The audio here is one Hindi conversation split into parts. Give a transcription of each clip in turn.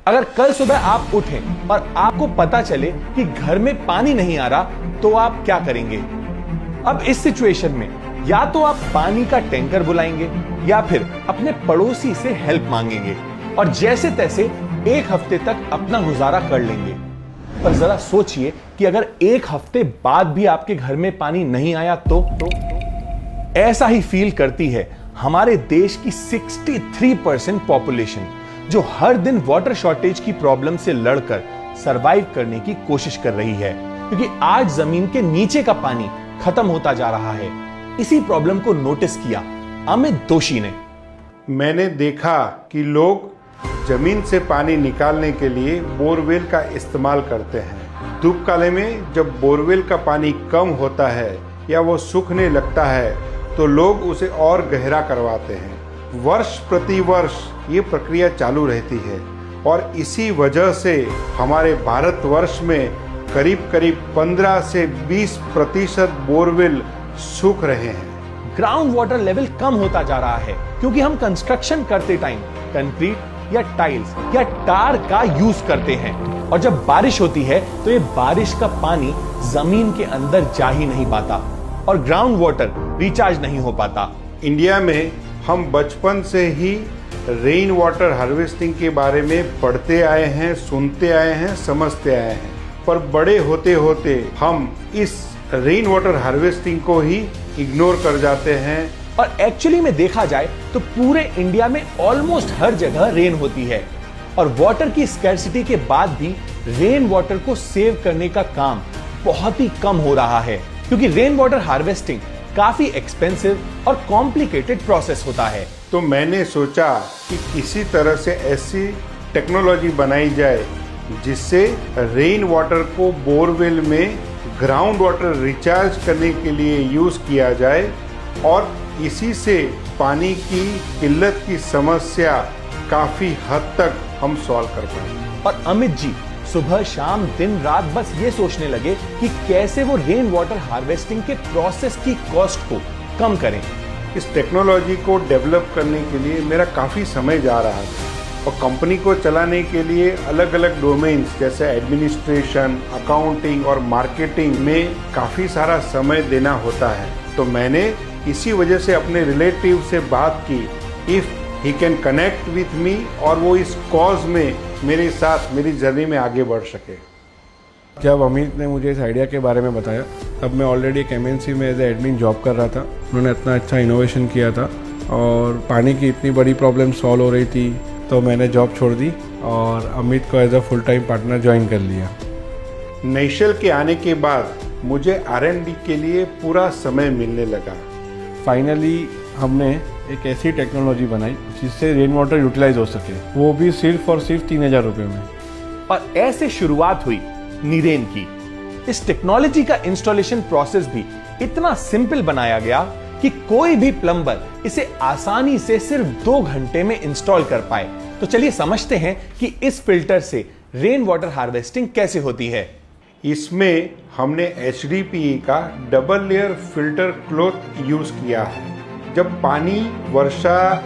अगर कल सुबह आप उठें और आपको पता चले कि घर में पानी नहीं आ रहा, तो आप क्या करेंगे? अब इस सिचुएशन में या तो आप पानी का टैंकर बुलाएंगे या फिर अपने पड़ोसी से हेल्प मांगेंगे और जैसे तैसे एक हफ्ते तक अपना गुजारा कर लेंगे। पर जरा सोचिए कि अगर एक हफ्ते बाद भी आपके घर में पानी नहीं आया तो ऐसा ही फील करती है हमारे देश की 63% पॉपुलेशन, जो हर दिन वाटर शॉर्टेज की प्रॉब्लम से लड़कर सरवाइव करने की कोशिश कर रही है, क्योंकि आज जमीन के नीचे का पानी खत्म होता जा रहा है। इसी प्रॉब्लम को नोटिस किया अमित दोषी ने। मैंने देखा कि लोग जमीन से पानी निकालने के लिए बोरवेल का इस्तेमाल करते हैं। धूप काले में जब बोरवेल का पानी कम होता है या वो सूखने लगता है तो लोग उसे और गहरा करवाते हैं। वर्ष प्रति वर्ष ये प्रक्रिया चालू रहती है और इसी वजह से हमारे भारतवर्ष में करीब करीब 15 से 20% बोरवेल सूख रहे हैं। ग्राउंड वाटर लेवल कम होता जा रहा है क्योंकि हम कंस्ट्रक्शन करते टाइम कंक्रीट या टाइल्स या टार का यूज करते हैं और जब बारिश होती है तो ये बारिश का पानी जमीन के अंदर जा ही नहीं पाता और ग्राउंड वाटर रिचार्ज नहीं हो पाता। इंडिया में हम बचपन से ही रेन वाटर हार्वेस्टिंग के बारे में पढ़ते आए हैं, सुनते आए हैं, समझते आए हैं, पर बड़े होते होते हम इस रेन वाटर हार्वेस्टिंग को ही इग्नोर कर जाते हैं। और एक्चुअली में देखा जाए तो पूरे इंडिया में ऑलमोस्ट हर जगह रेन होती है और वाटर की स्कैर्सिटी के बाद भी रेन वाटर को सेव करने का काम बहुत ही कम हो रहा है, क्योंकि रेन वाटर हार्वेस्टिंग काफी एक्सपेंसिव और कॉम्प्लिकेटेड प्रोसेस होता है। तो मैंने सोचा कि किसी तरह से ऐसी टेक्नोलॉजी बनाई जाए जिससे रेन वाटर को बोरवेल में ग्राउंड वाटर रिचार्ज करने के लिए यूज किया जाए और इसी से पानी की किल्लत की समस्या काफी हद तक हम सॉल्व कर पाए। और अमित जी सुबह शाम दिन रात बस ये सोचने लगे कि कैसे वो रेन वाटर हार्वेस्टिंग के प्रोसेस की कॉस्ट को कम करें। इस टेक्नोलॉजी को डेवलप करने के लिए मेरा काफ़ी समय जा रहा था और कंपनी को चलाने के लिए अलग अलग डोमेन्स जैसे एडमिनिस्ट्रेशन, अकाउंटिंग और मार्केटिंग में काफ़ी सारा समय देना होता है। तो मैंने इसी वजह से अपने रिलेटिव से बात की, if he can connect with me, और वो इस कॉज में मेरे साथ मेरी जर्नी में आगे बढ़ सके। जब अमित ने मुझे इस आइडिया के बारे में बताया तब मैं ऑलरेडी एक MNC में एज ए एडमिन जॉब कर रहा था। उन्होंने इतना अच्छा इनोवेशन किया था और पानी की इतनी बड़ी प्रॉब्लम सॉल्व हो रही थी, तो मैंने जॉब छोड़ दी और अमित को as a full time partner join कर लिया। नेशल के आने के बाद मुझे R&D के लिए पूरा समय मिलने लगा। फाइनली हमने एक ऐसी टेक्नोलॉजी बनाई जिससे रेन वाटर यूटिलाइज हो सके, वो भी सिर्फ और सिर्फ 3000 रुपये में। और ऐसे शुरुआत हुई नीरेन की। इस टेक्नोलॉजी का इंस्टॉलेशन प्रोसेस भी इतना सिंपल बनाया गया कि कोई भी प्लम्बर इसे आसानी से सिर्फ 2 घंटे में इंस्टॉल कर पाए। तो चलिए समझते हैं कि इस फिल्टर से रेन वाटर हार्वेस्टिंग कैसे होती है। इसमें हमने HDPE का double layer filter cloth use किया है। जब पानी वर्षा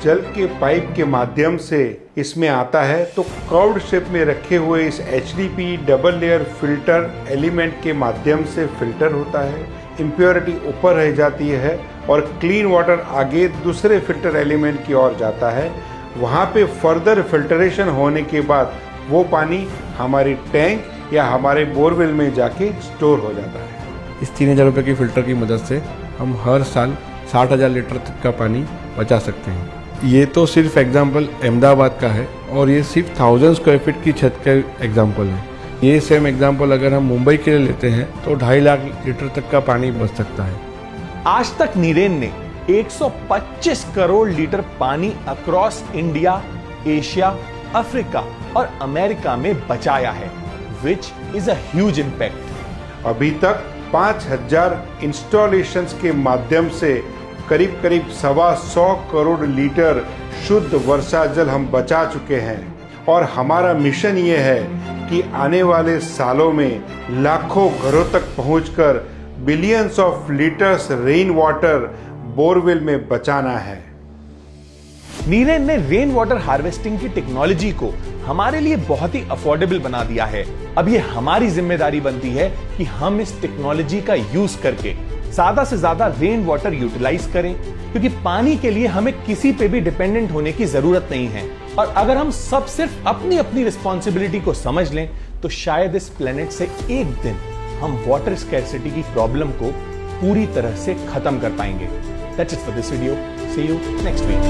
जल के पाइप के माध्यम से इसमें आता है तो कर्व्ड शेप में रखे हुए इस HDPE double layer filter element के माध्यम से फिल्टर होता है, इम्प्योरिटी ऊपर रह जाती है और क्लीन वाटर आगे दूसरे फिल्टर एलिमेंट की ओर जाता है। वहाँ पे फर्दर फिल्टरेशन होने के बाद वो पानी हमारी टैंक या हमारे बोरवेल में जाके स्टोर हो जाता है। इस 3000 रुपये की फ़िल्टर की मदद से हम हर साल 60,000 लीटर तक का पानी बचा सकते हैं। ये तो सिर्फ एग्जाम्पल अहमदाबाद का है और ये सिर्फ 1000 स्क्वायर फीट की छत का एग्जाम्पल है। ये सेम एग्जाम्पल अगर हम मुंबई के लिए लेते हैं तो 2.5 लाख लीटर तक का पानी बच सकता है। आज तक नीरेन ने 125 करोड़ लीटर पानी अक्रॉस इंडिया, एशिया, अफ्रीका और अमेरिका में बचाया है, which is a huge impact. अभी तक 5000 इंस्टॉलेशंस के माध्यम से करीब 125 करोड़ लीटर शुद्ध वर्षा जल हम बचा चुके हैं और हमारा मिशन ये है कि आने वाले सालों में लाखों घरों तक पहुंचकर billions of litres rain water borewell में बचाना है। नीरेन ने रेन वाटर हार्वेस्टिंग की टेक्नोलॉजी को हमारे लिए बहुत ही अफोर्डेबल बना दिया है। अब ये हमारी जिम्मेदारी बनती है कि हम इस टेक्नोलॉजी का यूज करके ज्यादा से ज्यादा रेन वाटर यूटिलाइज करें, क्योंकि पानी के लिए हमें किसी पे भी डिपेंडेंट होने की जरूरत नहीं है। और अगर हम सब सिर्फ अपनी अपनी रिस्पॉन्सिबिलिटी को समझ लें तो शायद इस प्लेनेट से एक दिन हम वाटर स्कैर्सिटी की प्रॉब्लम को पूरी तरह से खत्म कर पाएंगे। That's it for this video. See you next week.